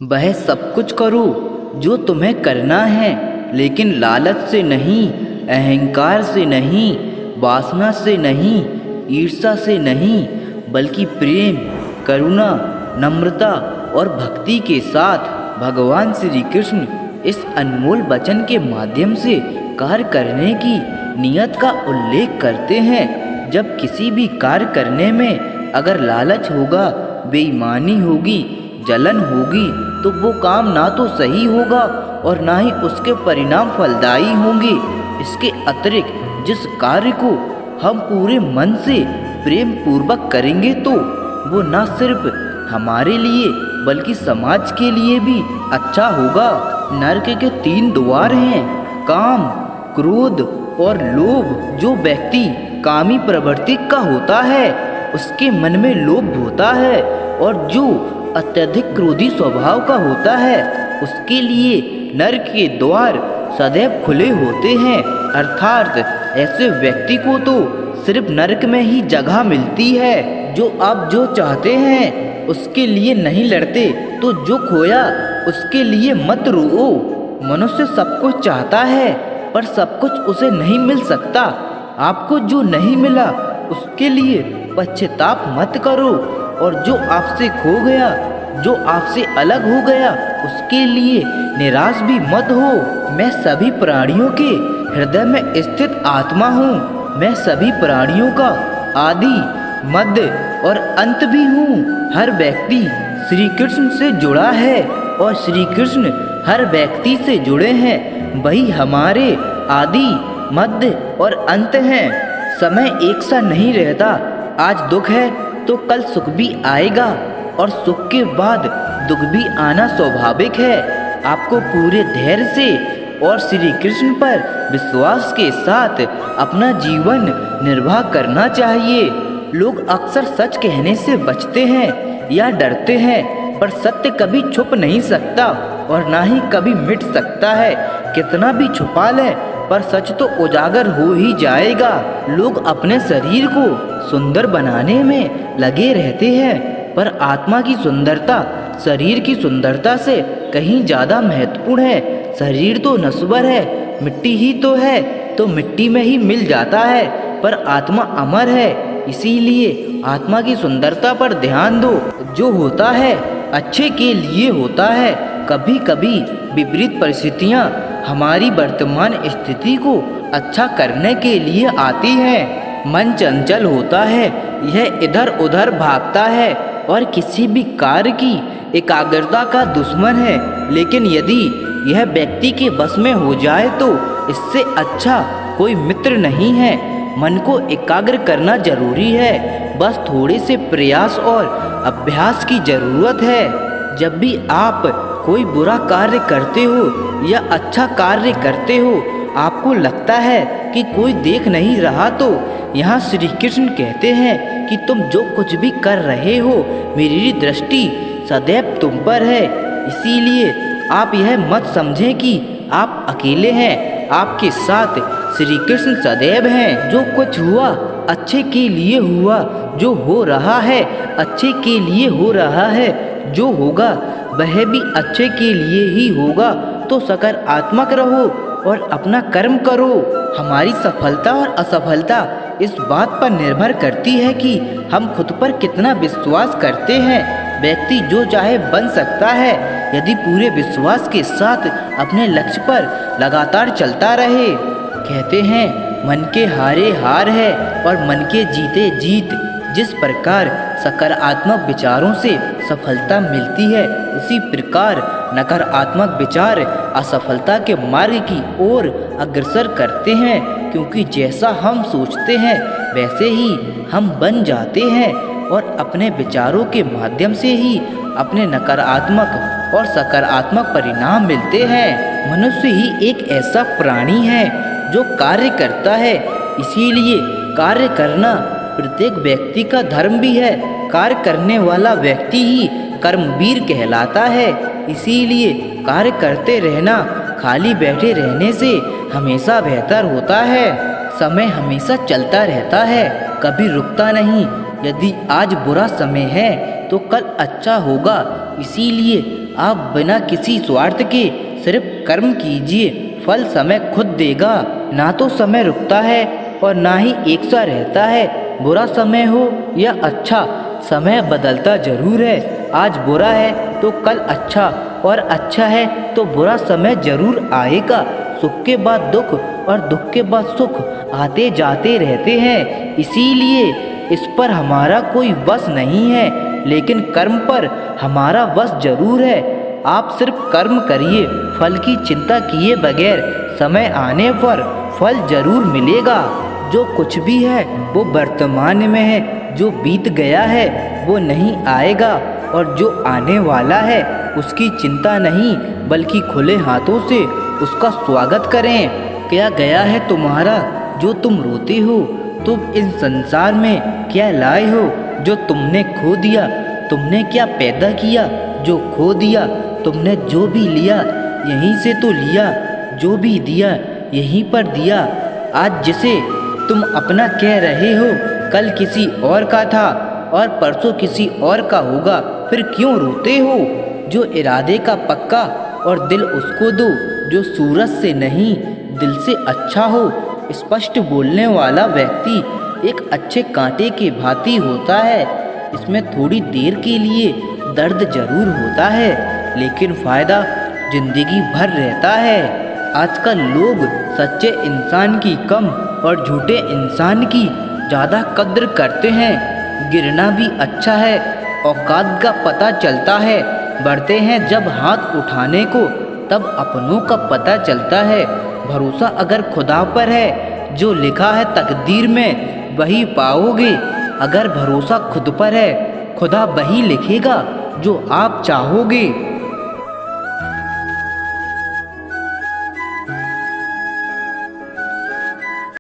वह सब कुछ करो जो तुम्हें करना है, लेकिन लालच से नहीं, अहंकार से नहीं, वासना से नहीं, ईर्ष्या से नहीं, बल्कि प्रेम, करुणा, नम्रता और भक्ति के साथ भगवान श्री कृष्ण इस अनमोल वचन के माध्यम से कार्य करने की नियत का उल्लेख करते हैं। जब किसी भी कार्य करने में अगर लालच होगा, बेईमानी होगी, जलन होगी, तो वो काम ना तो सही होगा और ना ही उसके परिणाम फलदायी होंगे। इसके अतिरिक्त जिस कार्य को हम पूरे मन से प्रेम पूर्वक करेंगे तो वो न सिर्फ हमारे लिए बल्कि समाज के लिए भी अच्छा होगा। नरक के 3 द्वार हैं, काम, क्रोध और लोभ। जो व्यक्ति कामी प्रवृत्ति का होता है उसके मन में लोभ होता है, और जो अत्यधिक क्रोधी स्वभाव का होता है उसके लिए नरक के द्वार सदैव खुले होते हैं। अर्थात ऐसे व्यक्ति को तो सिर्फ नरक में ही जगह मिलती है। जो आप जो चाहते हैं उसके लिए नहीं लड़ते तो जो खोया उसके लिए मत रोओ। मनुष्य सब कुछ चाहता है पर सब कुछ उसे नहीं मिल सकता। आपको जो नहीं मिला उसके लिए पश्चाताप मत करो, और जो आपसे खो गया, जो आपसे अलग हो गया, उसके लिए निराश भी मत हो। मैं सभी प्राणियों के हृदय में स्थित आत्मा हूँ। मैं सभी प्राणियों का आदि, मध्य और अंत भी हूँ। हर व्यक्ति श्री कृष्ण से जुड़ा है और श्री कृष्ण हर व्यक्ति से जुड़े हैं। वही हमारे आदि, मध्य और अंत हैं। समय एक सा नहीं रहता। आज दुख है तो कल सुख भी आएगा, और सुख के बाद दुख भी आना स्वाभाविक है। आपको पूरे धैर्य से और श्री कृष्ण पर विश्वास के साथ अपना जीवन निर्वाह करना चाहिए। लोग अक्सर सच कहने से बचते हैं या डरते हैं, पर सत्य कभी छुप नहीं सकता और ना ही कभी मिट सकता है। कितना भी छुपा लें पर सच तो उजागर हो ही जाएगा। लोग अपने शरीर को सुंदर बनाने में लगे रहते हैं, पर आत्मा की सुंदरता शरीर की सुंदरता से कहीं ज़्यादा महत्वपूर्ण है। शरीर तो नश्वर है, मिट्टी ही तो है, तो मिट्टी में ही मिल जाता है, पर आत्मा अमर है। इसीलिए आत्मा की सुंदरता पर ध्यान दो। जो होता है अच्छे के लिए होता है। कभी कभी विपरीत परिस्थितियाँ हमारी वर्तमान स्थिति को अच्छा करने के लिए आती हैं। मन चंचल होता है, यह इधर उधर भागता है और किसी भी कार्य की एकाग्रता का दुश्मन है। लेकिन यदि यह व्यक्ति के बस में हो जाए तो इससे अच्छा कोई मित्र नहीं है। मन को एकाग्र करना जरूरी है, बस थोड़े से प्रयास और अभ्यास की जरूरत है। जब भी आप कोई बुरा कार्य करते हो या अच्छा कार्य करते हो, आपको लगता है कि कोई देख नहीं रहा, तो यहाँ श्री कृष्ण कहते हैं कि तुम जो कुछ भी कर रहे हो मेरी दृष्टि सदैव तुम पर है। इसीलिए आप यह मत समझें कि आप अकेले हैं, आपके साथ श्री कृष्ण सदैव हैं। जो कुछ हुआ अच्छे के लिए हुआ, जो हो रहा है अच्छे के लिए हो रहा है, जो होगा वह भी अच्छे के लिए ही होगा। तो सकारात्मक रहो और अपना कर्म करो। हमारी सफलता और असफलता इस बात पर निर्भर करती है कि हम खुद पर कितना विश्वास करते हैं। व्यक्ति जो चाहे बन सकता है यदि पूरे विश्वास के साथ अपने लक्ष्य पर लगातार चलता रहे। कहते हैं मन के हारे हार है और मन के जीते जीत। जिस प्रकार सकारात्मक विचारों से सफलता मिलती है, उसी प्रकार नकारात्मक विचार असफलता के मार्ग की ओर अग्रसर करते हैं। क्योंकि जैसा हम सोचते हैं वैसे ही हम बन जाते हैं, और अपने विचारों के माध्यम से ही अपने नकारात्मक और सकारात्मक परिणाम मिलते हैं। मनुष्य ही एक ऐसा प्राणी है जो कार्य करता है, इसीलिए कार्य करना प्रत्येक व्यक्ति का धर्म भी है। कार्य करने वाला व्यक्ति ही कर्मवीर कहलाता है। इसीलिए कार्य करते रहना खाली बैठे रहने से हमेशा बेहतर होता है। समय हमेशा चलता रहता है, कभी रुकता नहीं। यदि आज बुरा समय है तो कल अच्छा होगा। इसीलिए आप बिना किसी स्वार्थ के सिर्फ कर्म कीजिए, फल समय खुद देगा। ना तो समय रुकता है और ना ही एक सा रहता है। बुरा समय हो या अच्छा, समय बदलता जरूर है। आज बुरा है तो कल अच्छा, और अच्छा है तो बुरा समय जरूर आएगा। सुख के बाद दुख और दुख के बाद सुख आते जाते रहते हैं। इसीलिए इस पर हमारा कोई वश नहीं है, लेकिन कर्म पर हमारा वश जरूर है। आप सिर्फ कर्म करिए, फल की चिंता किए बगैर। समय आने पर फल जरूर मिलेगा। जो कुछ भी है वो वर्तमान में है, जो बीत गया है वो नहीं आएगा, और जो आने वाला है उसकी चिंता नहीं बल्कि खुले हाथों से उसका स्वागत करें। क्या गया है तुम्हारा जो तुम रोते हो? तुम इस संसार में क्या लाए हो जो तुमने खो दिया? तुमने क्या पैदा किया जो खो दिया? तुमने जो भी लिया यहीं से तो लिया, जो भी दिया यहीं पर दिया। आज जिसे तुम अपना कह रहे हो कल किसी और का था और परसों किसी और का होगा, फिर क्यों रोते हो? जो इरादे का पक्का और दिल उसको दो जो सूरज से नहीं दिल से अच्छा हो। स्पष्ट बोलने वाला व्यक्ति एक अच्छे कांटे के भांति होता है। इसमें थोड़ी देर के लिए दर्द जरूर होता है, लेकिन फायदा जिंदगी भर रहता है। आजकल लोग सच्चे इंसान की कम और झूठे इंसान की ज़्यादा कद्र करते हैं। गिरना भी अच्छा है, औकात का पता चलता है। बढ़ते हैं जब हाथ उठाने को तब अपनों का पता चलता है। भरोसा अगर खुदा पर है, जो लिखा है तकदीर में वही पाओगे। अगर भरोसा खुद पर है, खुदा वही लिखेगा जो आप चाहोगे।